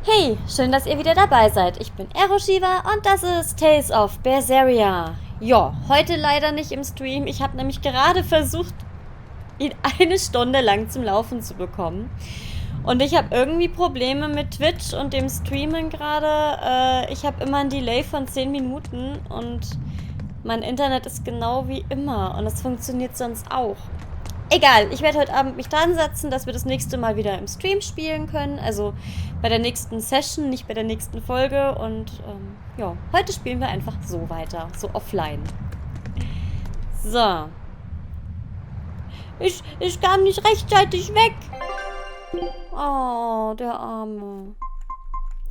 Hey, schön, dass ihr wieder dabei seid. Ich bin aeroshiva und das ist Tales of Berseria. Ja, heute leider nicht im Stream. Ich habe nämlich gerade versucht, ihn eine Stunde lang zum Laufen zu bekommen. Und ich habe irgendwie Probleme mit Twitch und dem Streamen gerade. Ich habe immer ein Delay von 10 Minuten und mein Internet ist genau wie immer. Und es funktioniert sonst auch. Egal, ich werde heute Abend mich dran setzen, dass wir das nächste Mal wieder im Stream spielen können. Also bei der nächsten Session, nicht bei der nächsten Folge. Und ja, heute spielen wir einfach so weiter, so offline. So. Ich kam nicht rechtzeitig weg. Oh, der Arme.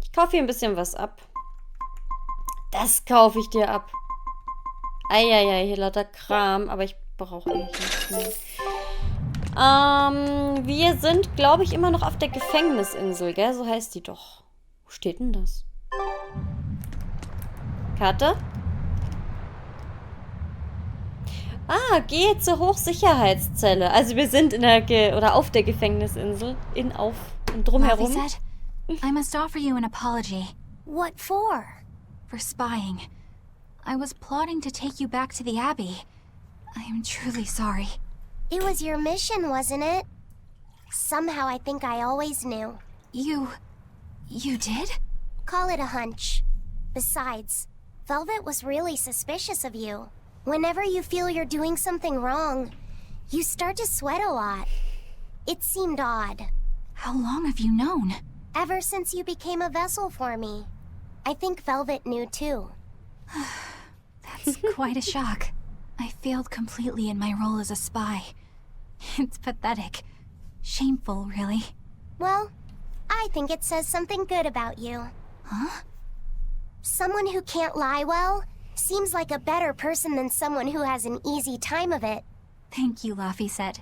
Ich kaufe hier ein bisschen was ab. Das kaufe ich dir ab. Eieiei, hier lauter Kram, aber ich brauche eigentlich nichts mehr. Wir sind, glaube ich, immer noch auf der Gefängnisinsel, gell? So heißt die doch. Wo steht denn das? Karte? Ah, gehe zur Hochsicherheitszelle. Also wir sind in der oder auf der Gefängnisinsel. Auf und drumherum. Said, I must offer you an apology. What for? For spying. I was plotting to take you back to the Abbey. I am truly sorry. It was your mission, wasn't it? Somehow I think I always knew. You did? Call it a hunch. Besides, Velvet was really suspicious of you. Whenever you feel you're doing something wrong, you start to sweat a lot. It seemed odd. How long have you known? Ever since you became a vessel for me. I think Velvet knew too. That's quite a shock. I failed completely in my role as a spy. It's pathetic. Shameful, really. Well, I think it says something good about you. Huh? Someone who can't lie well seems like a better person than someone who has an easy time of it. Thank you, Laphicet.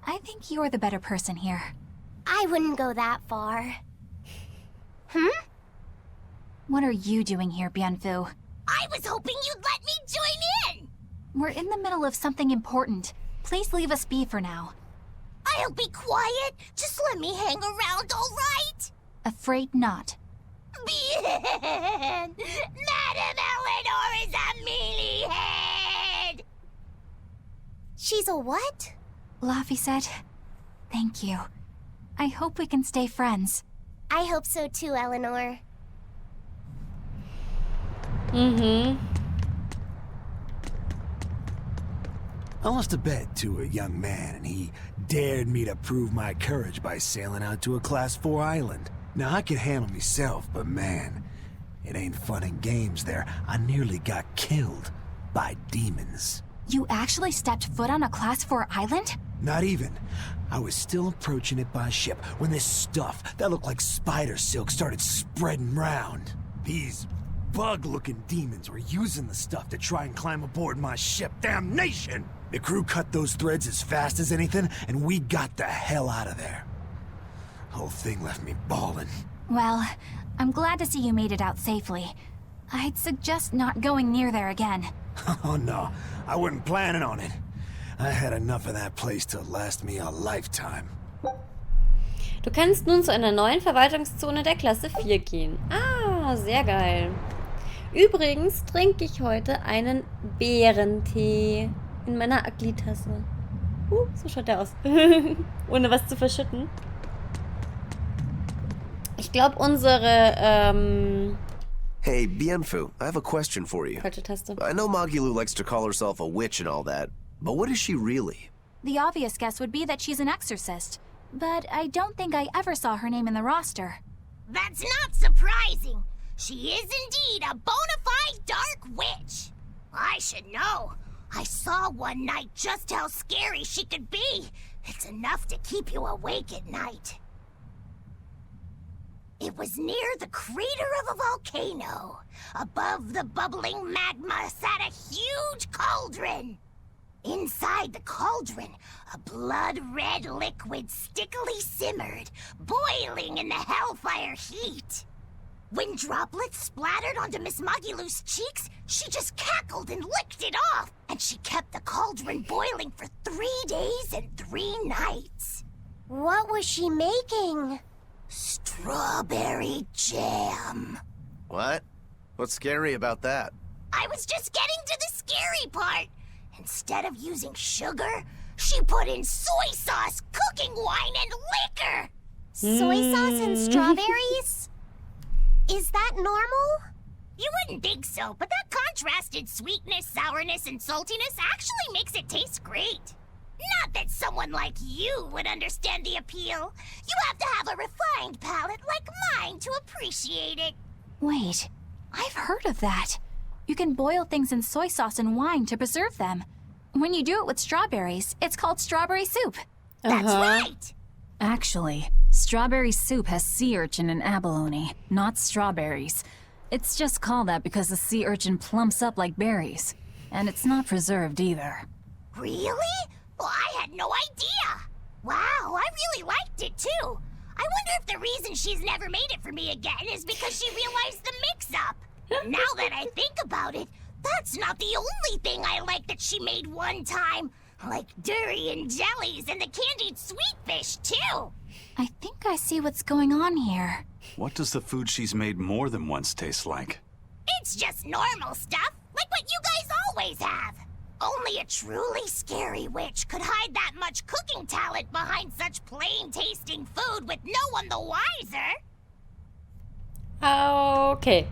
I think you're the better person here. I wouldn't go that far. What are you doing here, Bienfu? I was hoping you'd let me join in! We're in the middle of something important. Please leave us be for now. I'll be quiet. Just let me hang around, all right? Afraid not. Bien! Madame Eleanor is a mealyhead! She's a what? Laphicet, thank you. I hope we can stay friends. I hope so too, Eleanor. I lost a bet to a young man, and he dared me to prove my courage by sailing out to a Class 4 island. Now, I can handle myself, but man, it ain't fun and games there. I nearly got killed by demons. You actually stepped foot on a Class 4 island? Not even. I was still approaching it by ship when this stuff that looked like spider silk started spreading round. These bug-looking demons were using the stuff to try and climb aboard my ship. Damnation! The crew cut those threads as fast as anything, and we got the hell out of there. Whole thing left me bawling. Well, I'm glad to see you made it out safely. I'd suggest not going near there again. Oh no, I wasn't planning on it. I had enough of that place to last me a lifetime. Du kannst nun zu einer neuen Verwaltungszone der Klasse 4 gehen. Ah, sehr geil. Übrigens trinke ich heute einen Beerentee in meiner Ugly-Tasse. So schaut der aus. Ohne was zu verschütten. Ich glaube, unsere, Hey, Bienfu, I have a question for you. falsche Taste. I know Magilu likes to call herself a witch and all that, but what is she really? The obvious guess would be that she's an exorcist. But I don't think I ever saw her name in the roster. That's not surprising. She is indeed a bona fide dark witch. I should know. I saw one night just how scary she could be. It's enough to keep you awake at night. It was near the crater of a volcano. Above the bubbling magma sat a huge cauldron. Inside the cauldron, a blood-red liquid stickily simmered, boiling in the hellfire heat. When droplets splattered onto Miss Magilu's cheeks, she just cackled and licked it off, and she kept the cauldron boiling for 3 days and 3 nights. What was she making? Strong strawberry jam. What? What's scary about that? I was just getting to the scary part. Instead of using sugar, she put in soy sauce, cooking wine, and liquor. Soy sauce and strawberries? Is that normal? You wouldn't think so, but that contrasted sweetness, sourness, and saltiness actually makes it taste great. Not that someone like you would understand the appeal. You have to have a refined palate like mine to appreciate it. Wait, I've heard of that. You can boil things in soy sauce and wine to preserve them. When you do it with strawberries, it's called strawberry soup. That's right. Actually, strawberry soup has sea urchin and abalone, not strawberries. It's just called that because the sea urchin plumps up like berries. And it's not preserved either. Really? Well, I had no idea. Wow, I really liked it too. I wonder if the reason she's never made it for me again is because she realized the mix-up. Now that I think about it, that's not the only thing I like that she made one time. Like durian jellies and the candied sweet fish, too. I think I see what's going on here. What does the food she's made more than once taste like? It's just normal stuff, like what you guys always have. Only a truly scary witch could hide that much cooking talent behind such plain-tasting food with no one the wiser. Okay.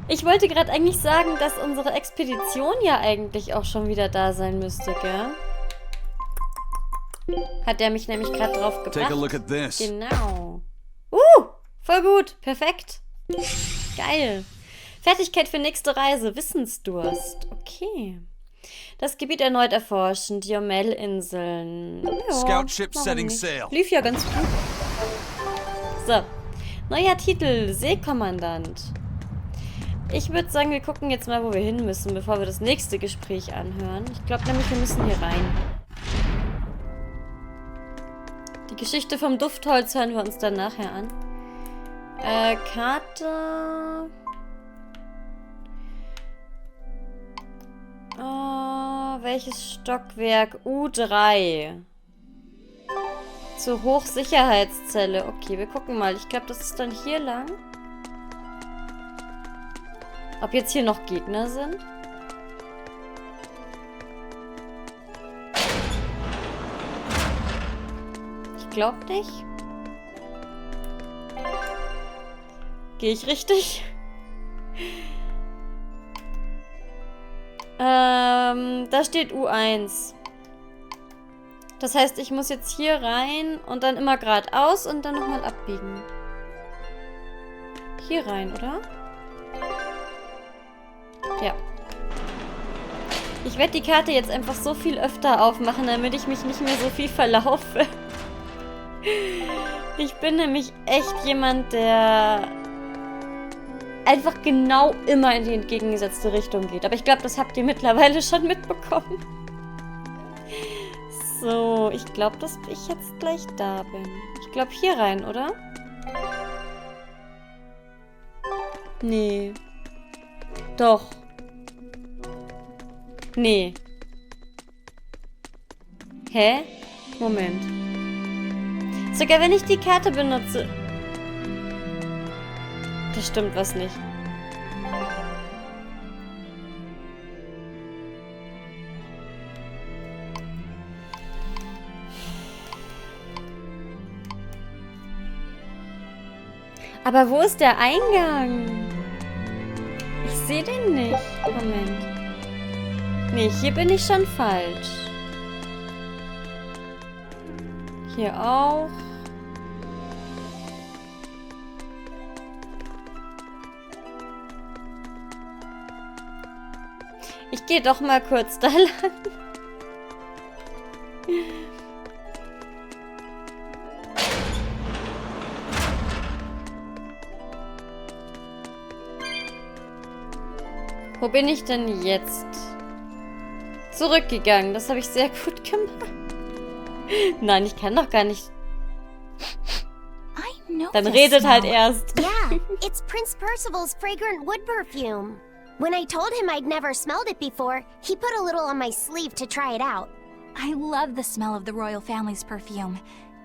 Ich wollte gerade eigentlich sagen, dass unsere Expedition ja eigentlich auch schon wieder da sein müsste, gell? Hat der mich nämlich gerade drauf gebracht. Take a look at this. Genau. Voll gut. Perfekt. Geil. Fertigkeit für nächste Reise. Wissensdurst. Okay. Das Gebiet erneut erforschen. Die Omel-Inseln. Ja, Scout ship warum setting nicht? sail. Lief ja ganz gut. So. Neuer Titel. Seekommandant. Ich würde sagen, wir gucken jetzt mal, wo wir hin müssen, bevor wir das nächste Gespräch anhören. Ich glaube nämlich, wir müssen hier rein. Die Geschichte vom Duftholz hören wir uns dann nachher an. Karte. Welches Stockwerk? U3. Zur Hochsicherheitszelle. Okay, wir gucken mal. Ich glaube, das ist dann hier lang. Ob jetzt hier noch Gegner sind? Ich glaube nicht. Gehe ich richtig? Da steht U1. Das heißt, ich muss jetzt hier rein und dann immer geradeaus und dann nochmal abbiegen. Hier rein, oder? Ja. Ich werde die Karte jetzt einfach so viel öfter aufmachen, damit ich mich nicht mehr so viel verlaufe. Ich bin nämlich echt jemand, der einfach genau immer in die entgegengesetzte Richtung geht. Aber ich glaube, das habt ihr mittlerweile schon mitbekommen. So, ich glaube, dass ich jetzt gleich da bin. Ich glaube, hier rein, oder? Nee. Doch. Nee. Hä? Moment. Sogar wenn ich die Karte benutze... Da stimmt was nicht. Aber wo ist der Eingang? Ich sehe den nicht. Moment. Nee, hier bin ich schon falsch. Hier auch. Ich gehe doch mal kurz da lang. Wo bin ich denn jetzt? Zurückgegangen. Das habe ich sehr gut gemacht. Nein, ich kann doch gar nicht. Dann redet halt erst. Yeah, it's Prince Percival's fragrant wood perfume. When I told him I'd never smelled it before, he put a little on my sleeve to try it out. I love the smell of the royal family's perfume.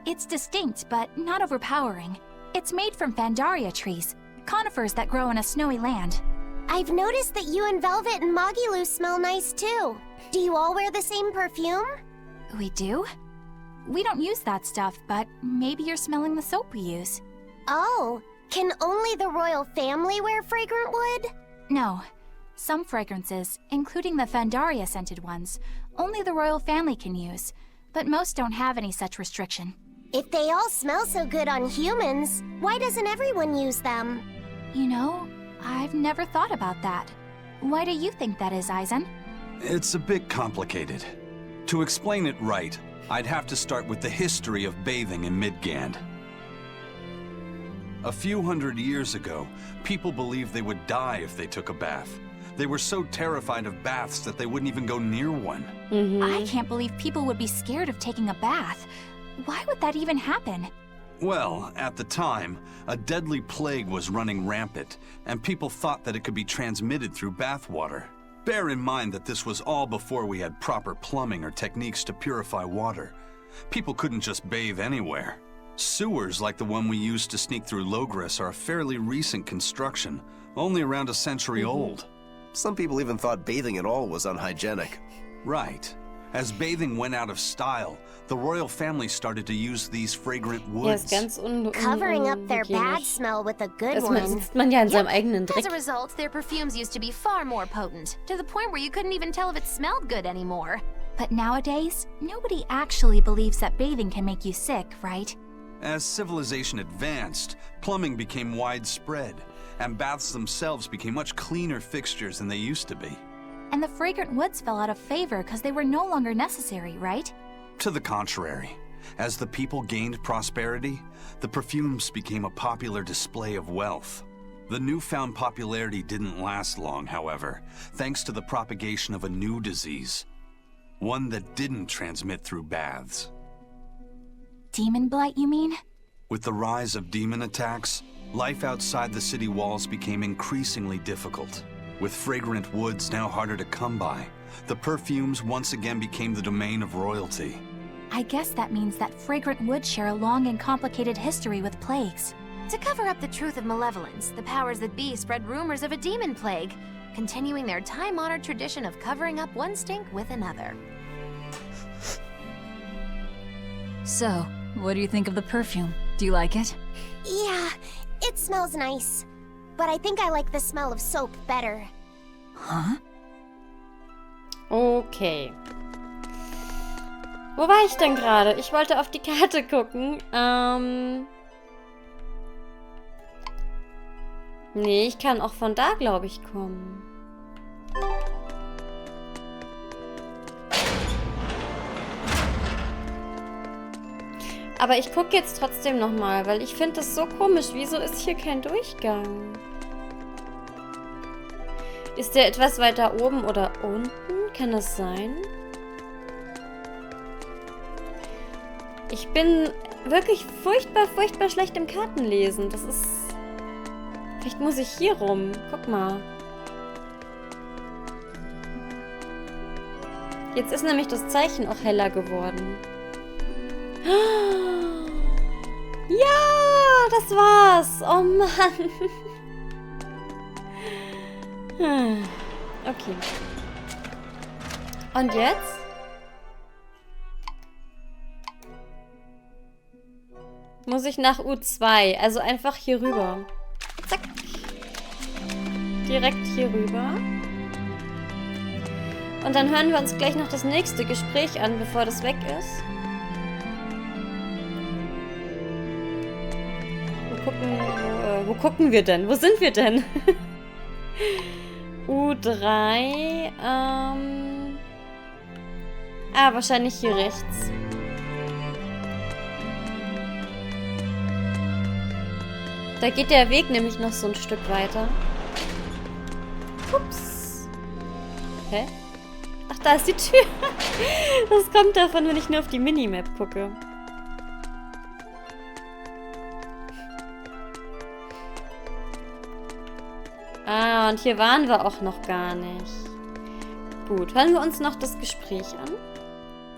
It's distinct, but not overpowering. It's made from Fandaria trees, conifers that grow in a snowy land. I've noticed that you and Velvet and Magilu smell nice too. Do you all wear the same perfume? We do? We don't use that stuff, but maybe you're smelling the soap we use. Oh, can only the royal family wear fragrant wood? No. Some fragrances, including the Fandaria scented ones, only the royal family can use, but most don't have any such restriction. If they all smell so good on humans, why doesn't everyone use them? You know, I've never thought about that. Why do you think that is, Eisen? It's a bit complicated. To explain it right, I'd have to start with the history of bathing in Midgand. A few hundred years ago, people believed they would die if they took a bath. They were so terrified of baths that they wouldn't even go near one. I can't believe people would be scared of taking a bath. Why would that even happen? Well, at the time, a deadly plague was running rampant, and people thought that it could be transmitted through bathwater. Bear in mind that this was all before we had proper plumbing or techniques to purify water. People couldn't just bathe anywhere. Sewers like the one we used to sneak through Logres are a fairly recent construction, only around a century old. Some people even thought bathing at all was unhygienic. Right. As bathing went out of style, the royal family started to use these fragrant Ja, ist woods. ganz Covering up their bad unhygienisch. smell with a good Erstmal one. sitzt man ja in seinem eigenen As a Dreck. result, their perfumes used to be far more potent, to the point where you couldn't even tell if it smelled good anymore. But nowadays, nobody actually believes that bathing can make you sick, right? As civilization advanced, plumbing became widespread, and baths themselves became much cleaner fixtures than they used to be. And the fragrant woods fell out of favor because they were no longer necessary, right? To the contrary, as the people gained prosperity, the perfumes became a popular display of wealth. The newfound popularity didn't last long, however, thanks to the propagation of a new disease. One that didn't transmit through baths. Demon blight, you mean? With the rise of demon attacks, life outside the city walls became increasingly difficult. With fragrant woods now harder to come by, the perfumes once again became the domain of royalty. I guess that means that fragrant woods share a long and complicated history with plagues. To cover up the truth of malevolence, the powers that be spread rumors of a demon plague, continuing their time-honored tradition of covering up one stink with another. So, what do you think of the perfume? Do you like it? Yeah, it smells nice. But I think I like the smell of soap better. Huh? Okay. Wo war ich denn gerade? Ich wollte auf die Karte gucken. Nee, ich kann auch von da, glaube ich, kommen. Aber ich gucke jetzt trotzdem nochmal, weil ich finde das so komisch. Wieso ist hier kein Durchgang? Ist der etwas weiter oben oder unten? Kann das sein? Ich bin wirklich furchtbar schlecht im Kartenlesen. Das ist... Vielleicht muss ich hier rum. Guck mal. Jetzt ist nämlich das Zeichen auch heller geworden. Ja, das war's. Oh Mann. Okay. Und jetzt? Muss ich nach U2. Also einfach hier rüber. Zack. Direkt hier rüber. Und dann hören wir uns gleich noch das nächste Gespräch an, bevor das weg ist. Wo gucken wir denn? Wo sind wir denn? U3. Wahrscheinlich hier rechts. Da geht der Weg nämlich noch so ein Stück weiter. Ups. Hä? Ach, da ist die Tür. Das kommt davon, wenn ich nur auf die Minimap gucke. Ah, und hier waren wir auch noch gar nicht. Gut, hören wir uns noch das Gespräch an.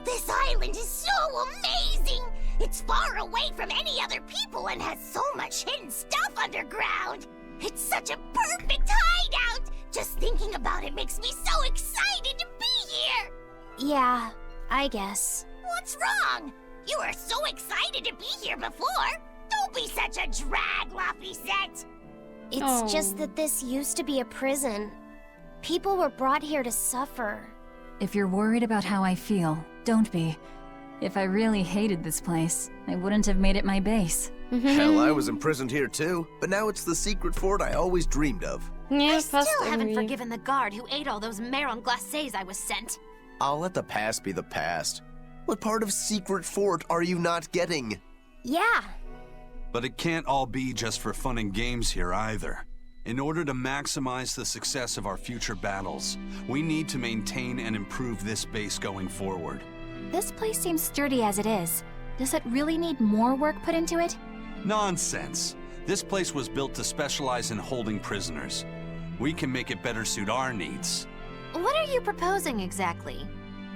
This island is so amazing! It's far away from any other people and has so much hidden stuff underground. It's such a perfect hideout. Just thinking about it makes me so excited to be here. Yeah, I guess. What's wrong? You were so excited to be here before. Don't be such a drag, Laphicet. It's just that this used to be a prison. People were brought here to suffer. If you're worried about how I feel, don't be. If I really hated this place, I wouldn't have made it my base. Hell, I was imprisoned here too, but now it's the secret fort I always dreamed of. Ja, I passt still haven't irgendwie. forgiven the guard who ate all those marron glacés I was sent. I'll let the past be the past. What part of secret fort are you not getting? Yeah, But it can't all be just for fun and games here either. In order to maximize the success of our future battles, we need to maintain and improve this base going forward. This place seems sturdy as it is. Does it really need more work put into it? Nonsense. This place was built to specialize in holding prisoners. We can make it better suit our needs. What are you proposing exactly?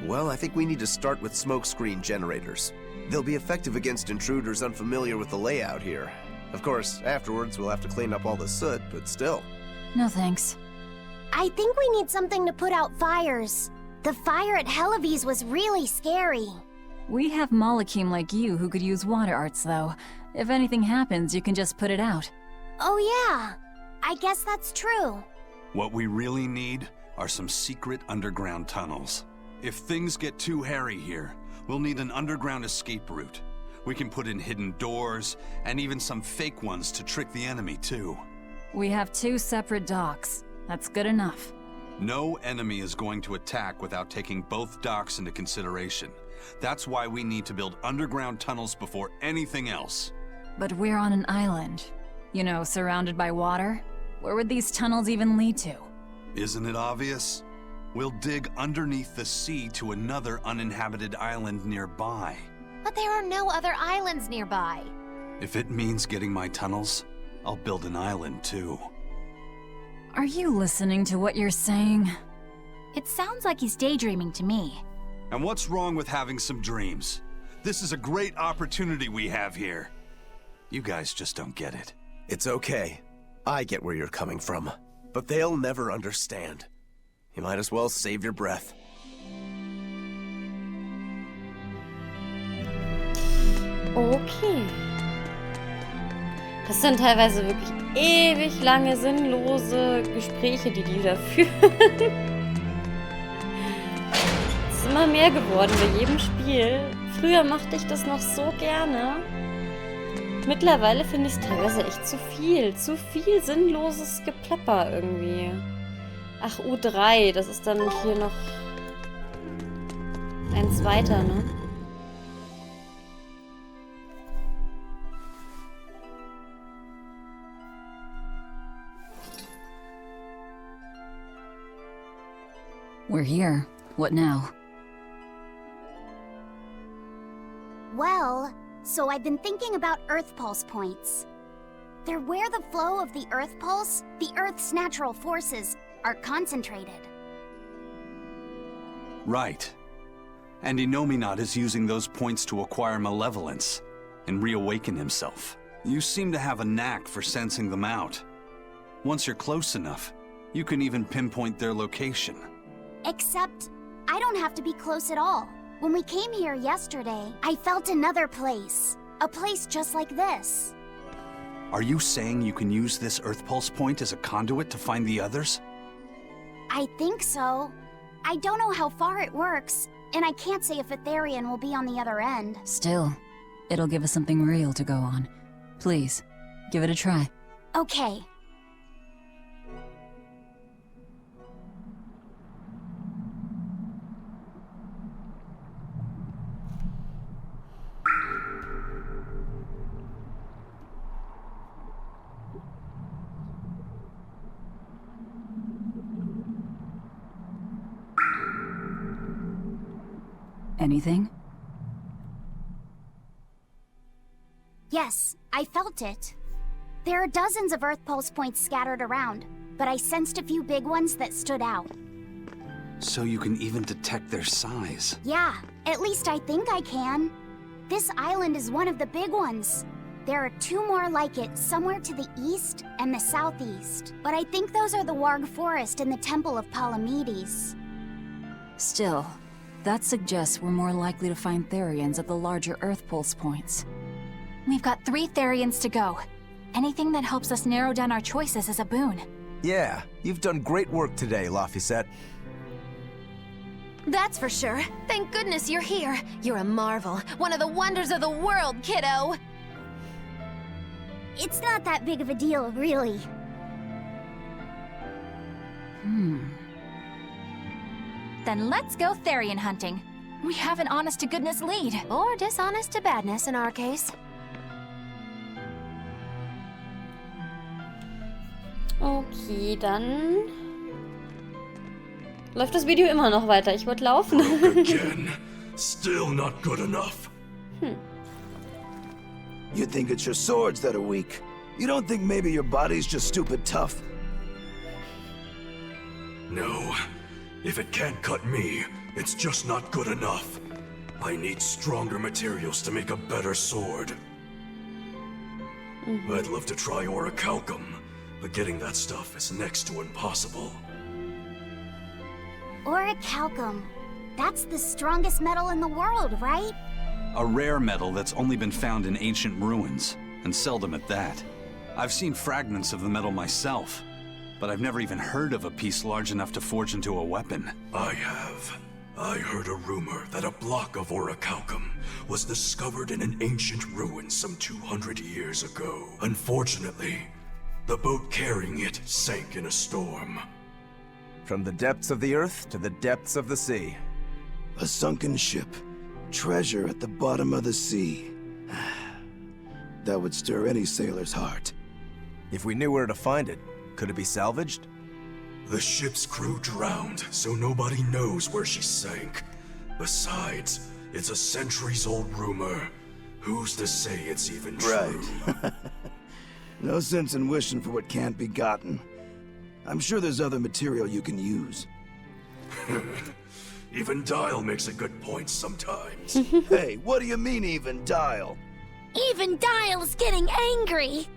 Well, I think we need to start with smokescreen generators. They'll be effective against intruders unfamiliar with the layout here. Of course, afterwards we'll have to clean up all the soot, but still. No thanks. I think we need something to put out fires. The fire at Helavi's was really scary. We have Malakim like you who could use water arts though. If anything happens, you can just put it out. Oh yeah, I guess that's true. What we really need are some secret underground tunnels. If things get too hairy here, we'll need an underground escape route. We can put in hidden doors, and even some fake ones to trick the enemy too. We have 2 separate docks. That's good enough. No enemy is going to attack without taking both docks into consideration. That's why we need to build underground tunnels before anything else. But we're on an island. You know, surrounded by water. Where would these tunnels even lead to? Isn't it obvious? We'll dig underneath the sea to another uninhabited island nearby. But there are no other islands nearby. If it means getting my tunnels, I'll build an island too. Are you listening to what you're saying? It sounds like he's daydreaming to me. And what's wrong with having some dreams? This is a great opportunity we have here. You guys just don't get it. It's okay. I get where you're coming from. But they'll never understand. You might as well save your breath. Okay. Das sind teilweise wirklich ewig lange, sinnlose Gespräche, die da führen. Es ist immer mehr geworden bei jedem Spiel. Früher mochte ich das noch so gerne. Mittlerweile finde ich es teilweise echt zu viel. Zu viel sinnloses Geplapper irgendwie. Ach, U3, das ist dann hier noch eins weiter, ne? We're here. What now? Well, so I've been thinking about Earth Pulse points. They're where the flow of the Earth Pulse, the Earth's natural forces, are concentrated. Right. And Inominat is using those points to acquire malevolence and reawaken himself. You seem to have a knack for sensing them out. Once you're close enough, you can even pinpoint their location. Except, I don't have to be close at all. When we came here yesterday, I felt another place. A place just like this. Are you saying you can use this Earth Pulse point as a conduit to find the others? I think so. I don't know how far it works, and I can't say if Etherian will be on the other end. Still, it'll give us something real to go on. Please, give it a try. Okay. Anything? Yes, I felt it. There are dozens of Earth Pulse points scattered around, but I sensed a few big ones that stood out. So you can even detect their size. Yeah, at least I think I can. This island is one of the big ones. There are 2 more like it somewhere to the east and the southeast. But I think those are the Warg Forest and the Temple of Palamedes. Still, that suggests we're more likely to find Therians at the larger Earth pulse points. We've got 3 Therians to go. Anything that helps us narrow down our choices is a boon. Yeah, you've done great work today, Laphicet. That's for sure. Thank goodness you're here. You're a marvel. One of the wonders of the world, kiddo. It's not that big of a deal, really. Then let's go Therian hunting. We have an honest-to-goodness lead. Or dishonest to badness in our case. Okay, dann läuft das Video immer noch weiter. Ich wollte laufen. Again. Still not good enough. You think it's your swords that are weak. You don't think maybe your body's just stupid tough? No. If it can't cut me, it's just not good enough. I need stronger materials to make a better sword. I'd love to try orichalcum, but getting that stuff is next to impossible. Orichalcum. That's the strongest metal in the world, right? A rare metal that's only been found in ancient ruins, and seldom at that. I've seen fragments of the metal myself, but I've never even heard of a piece large enough to forge into a weapon. I have. I heard a rumor that a block of orichalcum was discovered in an ancient ruin some 200 years ago. Unfortunately, the boat carrying it sank in a storm. From the depths of the earth to the depths of the sea. A sunken ship. Treasure at the bottom of the sea. That would stir any sailor's heart. If we knew where to find it, could it be salvaged? The ship's crew drowned, so nobody knows where she sank. Besides, it's a centuries-old rumor. Who's to say it's even true? Right. No sense in wishing for what can't be gotten. I'm sure there's other material you can use. Even Dial makes a good point sometimes. Hey, what do you mean, even Dial? Even Dial's getting angry.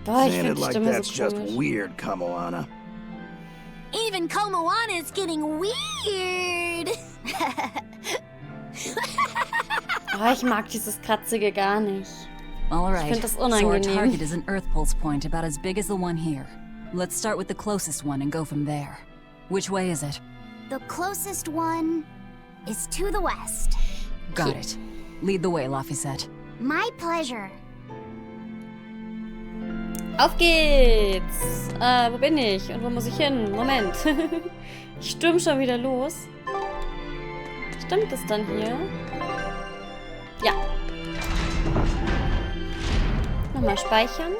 Boah, ich Saying finde it die like Stimme that's so just komisch. weird, Kamoana. Even Komoana's getting weird. Oh, ich mag dieses Kratzige gar nicht. Alright, find das so our unangenehm. target is an Earth pulse point about as big as the one here. Let's start with the closest one and go from there. Which way is it? The closest one is to the west. Got it. Lead the way, Laphicet. My pleasure. Auf geht's! Wo bin ich? Und wo muss ich hin? Moment. Ich stürm schon wieder los. Stimmt das dann hier? Ja. Nochmal speichern.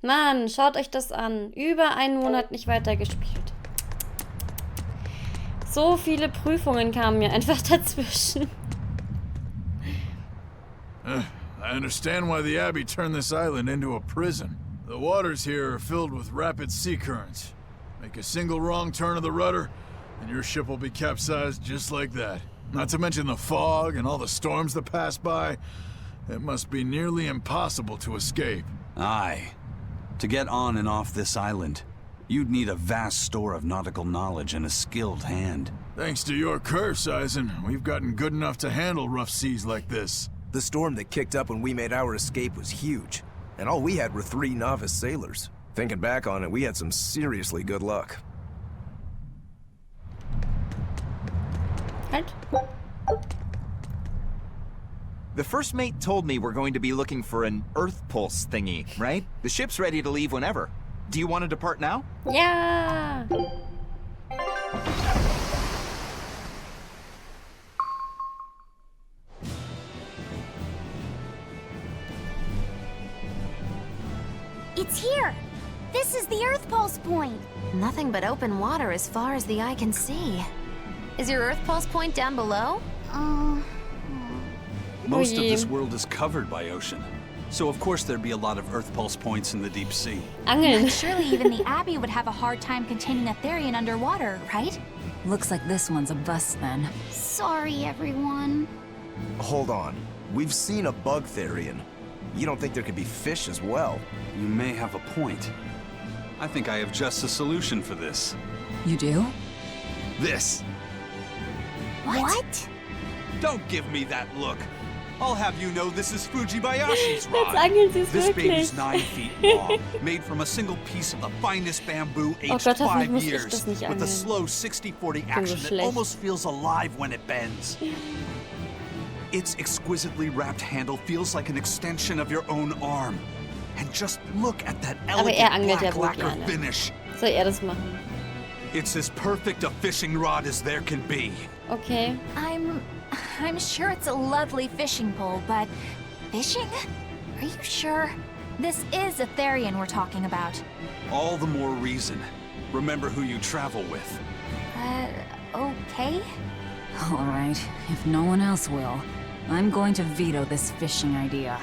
Mann, schaut euch das an. Über einen Monat nicht weitergespielt. So viele Prüfungen kamen mir einfach dazwischen. I understand why the Abbey turned this island into a prison. The waters here are filled with rapid sea currents. Make a single wrong turn of the rudder, and your ship will be capsized just like that. Not to mention the fog and all the storms that pass by. It must be nearly impossible to escape. Aye. To get on and off this island, you'd need a vast store of nautical knowledge and a skilled hand. Thanks to your curse, Eisen, we've gotten good enough to handle rough seas like this. The storm that kicked up when we made our escape was huge, and all we had were 3 novice sailors. Thinking back on it, we had some seriously good luck. Halt. The first mate told me we're going to be looking for an Earth pulse thingy, right? The ship's ready to leave whenever. Do you want to depart now? Ja. It's here. This is the Earth Pulse point. Nothing but open water as far as the eye can see. Is your Earth pulse point down below? Most of Oje. this world is covered by ocean, so of course there'd be a lot of Earth pulse points in the deep sea. Angeln. Surely even the Abbey would have a hard time containing a Therian underwater, right? Looks like this one's a bust then. Sorry, everyone. Hold on. We've seen a bug therian. You don't think there could be fish as well? You may have a point. I think I have just a solution for this. You do? This. What? Don't give me that look. I'll have you know this is Fujibayashi's Jetzt rod. angeln sie es This wirklich. baby's 9 feet long, made from a single piece of the finest bamboo aged Gott, hoffentlich 5 muss ich years, das nicht with a angeln. slow 60-40 so action that schlecht. almost feels alive when it bends. Its exquisitely wrapped handle feels like an extension of your own arm. And just look at that Aber elegant angelt ja black wohl lacquer gerne. finish. Soll das machen? It's as perfect a fishing rod as there can be. Okay. I'm sure it's a lovely fishing pole, but fishing? Are you sure? This is a therian we're talking about. All the more reason. Remember who you travel with. Okay? All right, if no one else will, I'm going to veto this fishing idea.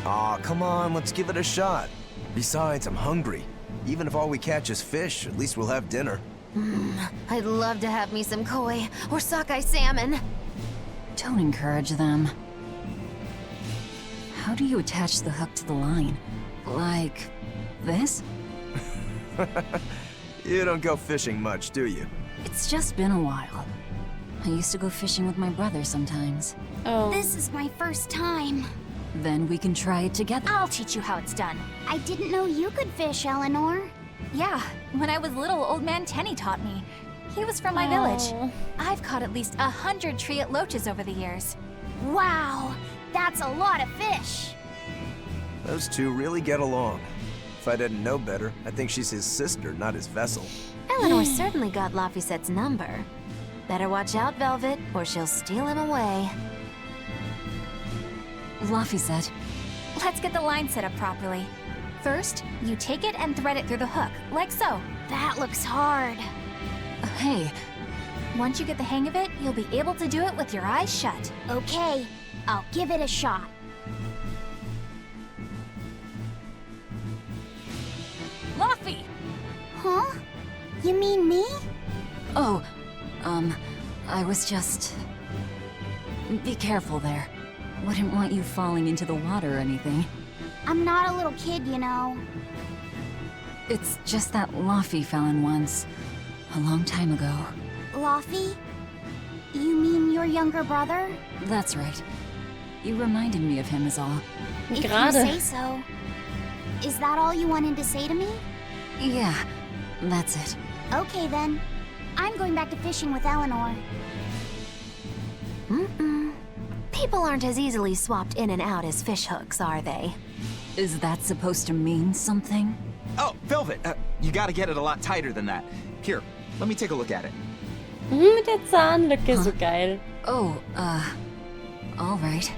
Aw, come on, let's give it a shot. Besides, I'm hungry. Even if all we catch is fish, at least we'll have dinner. I'd love to have me some koi or sockeye salmon. Don't encourage them. How do you attach the hook to the line? Like this? You don't go fishing much, do you? It's just been a while. I used to go fishing with my brother sometimes. Oh. This is my first time. Then we can try it together. I'll teach you how it's done. I didn't know you could fish, Eleanor. Yeah, when I was little, Old Man Tenny taught me. He was from my village. Oh. I've caught at least 100 triot loaches over the years. Wow, that's a lot of fish. Those two really get along. If I didn't know better, I think she's his sister, not his vessel. Eleanor certainly got Lafisette's number. Better watch out, Velvet, or she'll steal him away. Laphicet, Let's get the line set up properly. First, you take it and thread it through the hook, like so. That looks hard. hey, Once you get the hang of it, you'll be able to do it with your eyes shut. Okay, I'll give it a shot. Laffy! Huh? You mean me? oh, I was just... Be careful there. Wouldn't want you falling into the water or anything. I'm not a little kid, you know. It's just that Laffy fell in once, a long time ago. Laffy? You mean your younger brother? That's right. You reminded me of him is all. If you Gerade. say so. Is that all you wanted to say to me? Yeah, that's it. Okay then. I'm going back to fishing with Eleanor. People aren't as easily swapped in and out as fish hooks, are they? Is that supposed to mean something? Oh, Velvet, you gotta get it a lot tighter than that. Here, let me take a look at it. Mit der Zahnlücke, so geil. Oh, all right.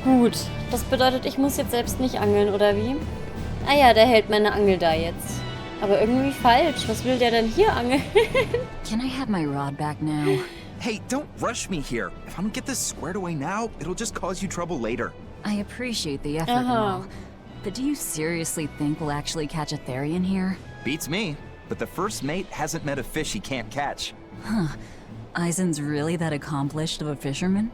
Gut, das bedeutet, ich muss jetzt selbst nicht angeln, oder wie? Ah ja, der hält meine Angel da jetzt. Aber irgendwie falsch. Was will der denn hier angeln? Can I have my rod back now? Hey, don't rush me here. If I don't get this squared away now, it'll just cause you trouble later. I appreciate the effort and all, but do you seriously think we'll actually catch a therian here? Beats me, but the first mate hasn't met a fish he can't catch. Huh. Eisen's really that accomplished of a fisherman?